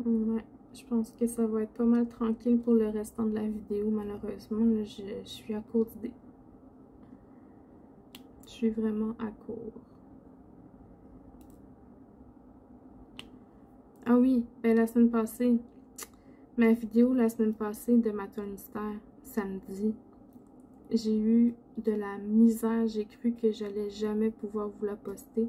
Ouais, je pense que ça va être pas mal tranquille pour le restant de la vidéo. Malheureusement, là, je suis à court d'idées. Je suis vraiment à court. Ah oui, ben la semaine passée, ma vidéo la semaine passée de ma toile mystère, samedi, j'ai eu de la misère. J'ai cru que j'allais jamais pouvoir vous la poster.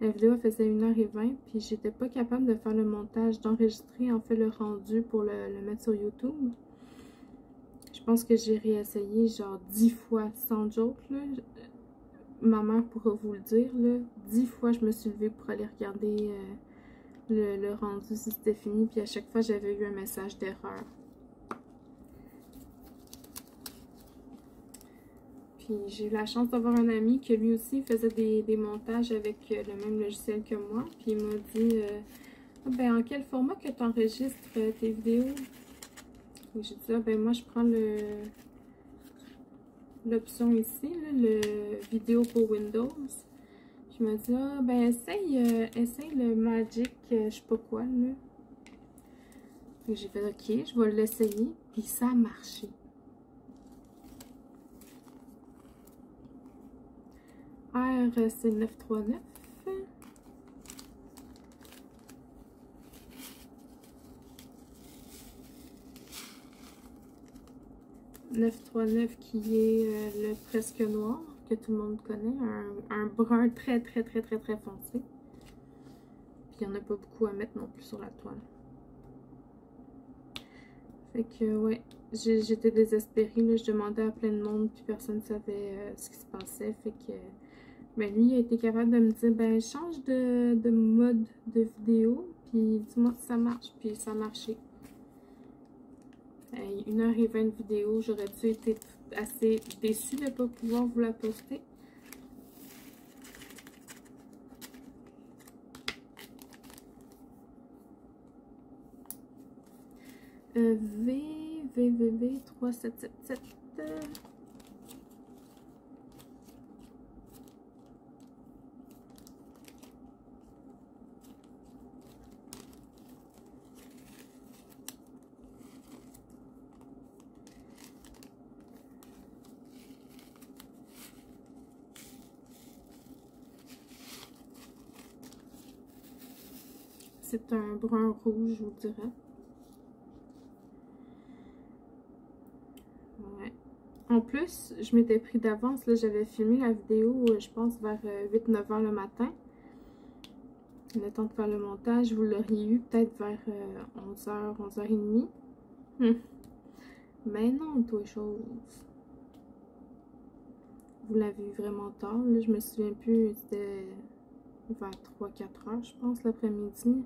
La vidéo faisait 1h20, puis j'étais pas capable de faire le montage, d'enregistrer en fait le rendu pour le mettre sur YouTube. Je pense que j'ai réessayé genre 10 fois sans joke, là. Ma mère pourra vous le dire, là. 10 fois, je me suis levée pour aller regarder le rendu si c'était fini. Puis à chaque fois, j'avais eu un message d'erreur. Puis j'ai eu la chance d'avoir un ami qui lui aussi faisait des montages avec le même logiciel que moi. Puis il m'a dit ah, ben en quel format que tu enregistres tes vidéos? Et j'ai dit ah, ben moi je prends l'option ici, là, le vidéo pour Windows. Puis il m'a dit ah ben essaye le Magic, je sais pas quoi là. J'ai fait ok, je vais l'essayer. Puis ça a marché. c'est 939. 939 qui est le presque noir, que tout le monde connaît. Un brun très foncé. Puis il n'y en a pas beaucoup à mettre non plus sur la toile. Fait que ouais, j'étais désespérée. Là, je demandais à plein de monde, puis personne ne savait ce qui se passait. Fait que ben, lui, il a été capable de me dire ben change de mode de vidéo, puis dis-moi si ça marche. Puis ça a marché. 1h20 de vidéo, j'aurais dû être assez déçue de ne pas pouvoir vous la poster. VVV 3777. C'est un brun rouge, je vous dirais. Ouais. En plus, je m'étais pris d'avance. Là, j'avais filmé la vidéo, je pense, vers 8-9 heures le matin. Le temps de faire le montage, vous l'auriez eu peut-être vers 11 h, 11h30. Mais non, toi, chose. Vous l'avez eu vraiment tard. Là, je me souviens plus, c'était vers 3-4 heures, je pense, l'après-midi.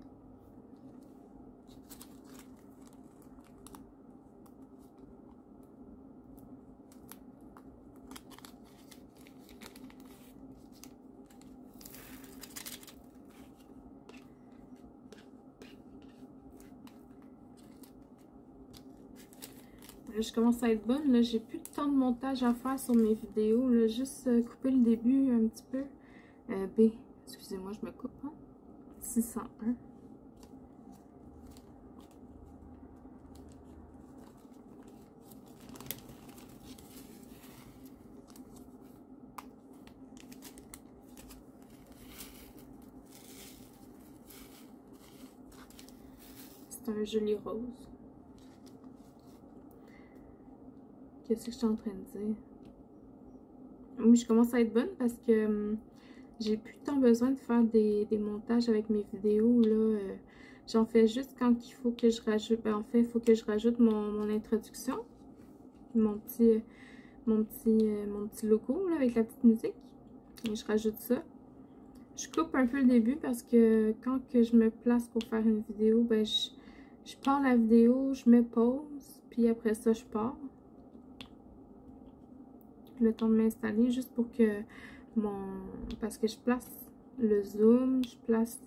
Je commence à être bonne, là, j'ai plus de temps de montage à faire sur mes vidéos, là, juste couper le début un petit peu. B, excusez-moi, je me coupe, hein? 601. C'est un joli rose. Qu'est-ce que je suis en train de dire? Oui, je commence à être bonne parce que j'ai plus tant besoin de faire des montages avec mes vidéos. Là, j'en fais juste quand il faut que je rajoute. Ben, en fait, il faut que je rajoute mon introduction. Mon petit logo là, avec la petite musique. Et je rajoute ça. Je coupe un peu le début parce que quand que je me place pour faire une vidéo, ben je pars la vidéo, je mets pause, puis après ça, je pars. Le temps de m'installer juste pour que parce que je place le zoom, je place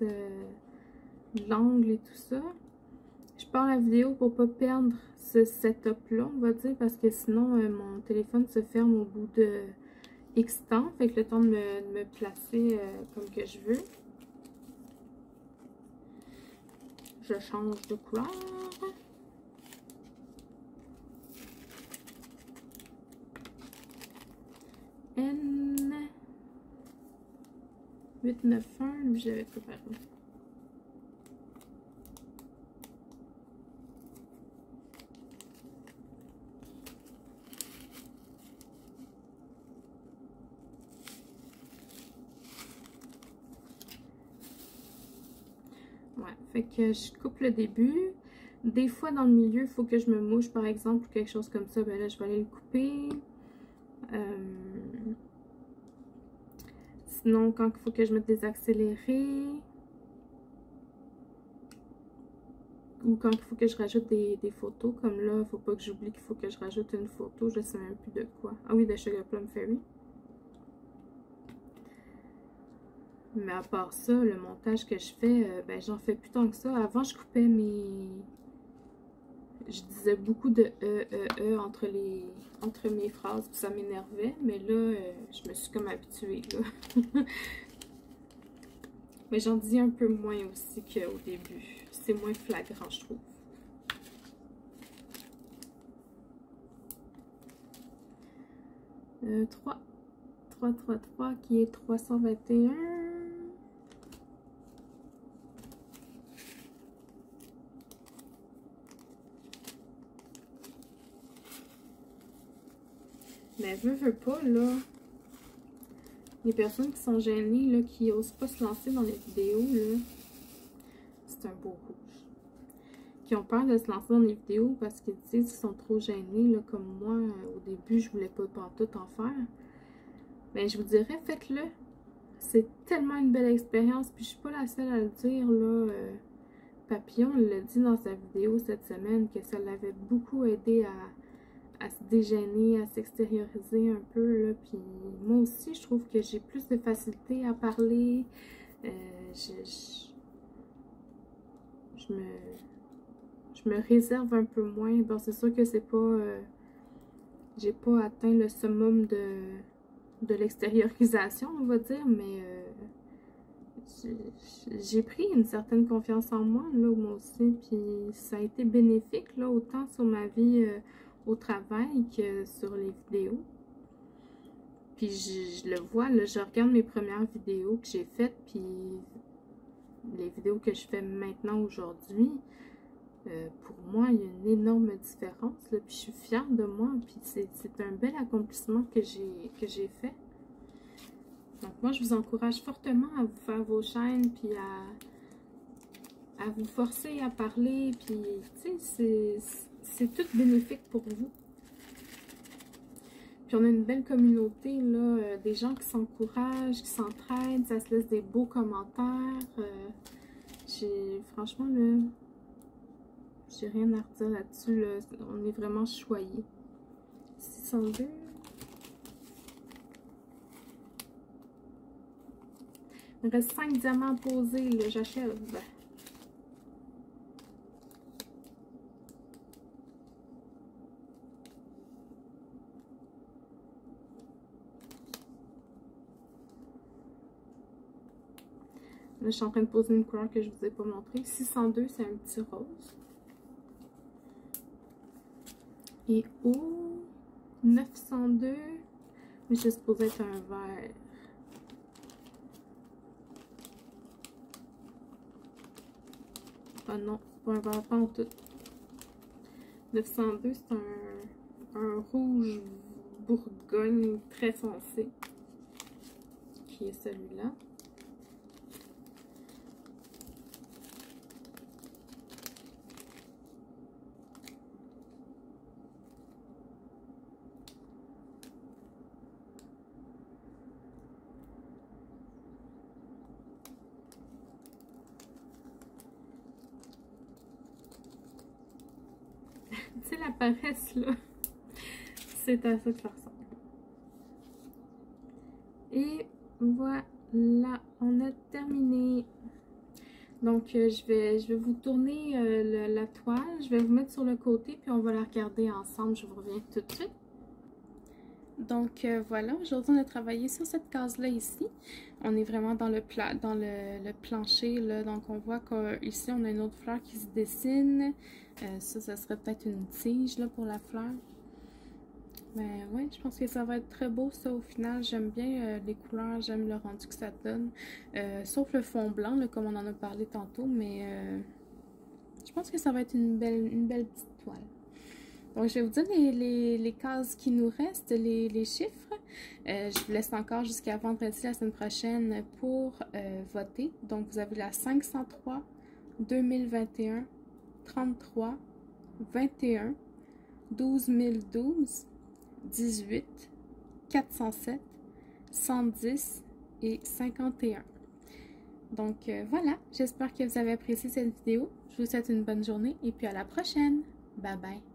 l'angle et tout ça. Je pars la vidéo pour pas perdre ce setup là, on va dire, parce que sinon mon téléphone se ferme au bout de X temps, fait que le temps de me placer comme que je veux. Je change de couleur. N 891, lui j'avais préparé. Ouais, fait que je coupe le début. Des fois, dans le milieu, il faut que je me mouche, par exemple, ou quelque chose comme ça. Ben là, je vais aller le couper. Sinon, quand il faut que je mette des accélérés, ou quand il faut que je rajoute des photos, comme là, il ne faut pas que j'oublie qu'il faut que je rajoute une photo. Je ne sais même plus de quoi. Ah oui, de Sugar Plum Fairy. Mais à part ça, le montage que je fais, ben j'en fais plus tant que ça. Avant, je coupais je disais beaucoup de entre mes phrases, puis ça m'énervait. Mais là, je me suis comme habituée, là. Mais j'en dis un peu moins aussi qu'au début. C'est moins flagrant, je trouve. Euh, 3 qui est 321. Mais veux pas, là. Les personnes qui sont gênées, là, qui osent pas se lancer dans les vidéos, là. C'est un beau rouge. Qui ont peur de se lancer dans les vidéos parce qu'ils disent qu'ils sont trop gênés, là, comme moi. Au début, je voulais pas tout en faire. Mais je vous dirais, faites-le. C'est tellement une belle expérience. Puis je suis pas la seule à le dire, là. Papillon l'a dit dans sa vidéo cette semaine que ça l'avait beaucoup aidé à se dégainer, à s'extérioriser un peu, là. Puis moi aussi, je trouve que j'ai plus de facilité à parler. Je me réserve un peu moins. Bon, c'est sûr que c'est pas... j'ai pas atteint le summum de l'extériorisation, on va dire, mais j'ai pris une certaine confiance en moi, là, moi aussi, puis ça a été bénéfique, là, autant sur ma vie au travail que sur les vidéos. Puis je le vois, là, je regarde mes premières vidéos que j'ai faites, puis les vidéos que je fais maintenant, aujourd'hui, pour moi, il y a une énorme différence, là, puis je suis fière de moi, puis c'est un bel accomplissement que j'ai fait. Donc moi, je vous encourage fortement à vous faire vos chaînes, puis à vous forcer à parler, puis tu sais, c'est tout bénéfique pour vous. Puis on a une belle communauté, là, des gens qui s'encouragent, qui s'entraident, ça se laisse des beaux commentaires. Franchement, là, j'ai rien à redire là-dessus, là. On est vraiment choyés. 602. Il me reste 5 diamants posés, là, j'achève. Là, je suis en train de poser une couleur que je ne vous ai pas montrée. 602, c'est un petit rose. Et au 902, mais c'est supposé être un vert. Ah non, c'est pas un vert, pas en tout. 902, c'est un rouge bourgogne très foncé, qui est celui-là. Tu sais, la paresse, là, c'est à ça que ça ressemble. Et voilà, on a terminé. Donc, je vais vous tourner la toile. Je vais vous mettre sur le côté, puis on va la regarder ensemble. Je vous reviens tout de suite. Donc, voilà, aujourd'hui, on a travaillé sur cette case-là ici. On est vraiment dans le plancher, là. Donc, on voit qu'ici, on a une autre fleur qui se dessine. Ça serait peut-être une tige, là, pour la fleur. Mais oui, je pense que ça va être très beau, ça, au final. J'aime bien les couleurs, j'aime le rendu que ça donne. Sauf le fond blanc, là, comme on en a parlé tantôt, mais je pense que ça va être une belle petite toile. Donc, je vais vous dire les cases qui nous restent, les chiffres. Je vous laisse encore jusqu'à vendredi la semaine prochaine pour voter. Donc, vous avez la 503, 2021, 33, 21, 12012, 18, 407, 110 et 51. Donc voilà, j'espère que vous avez apprécié cette vidéo. Je vous souhaite une bonne journée et puis à la prochaine. Bye bye.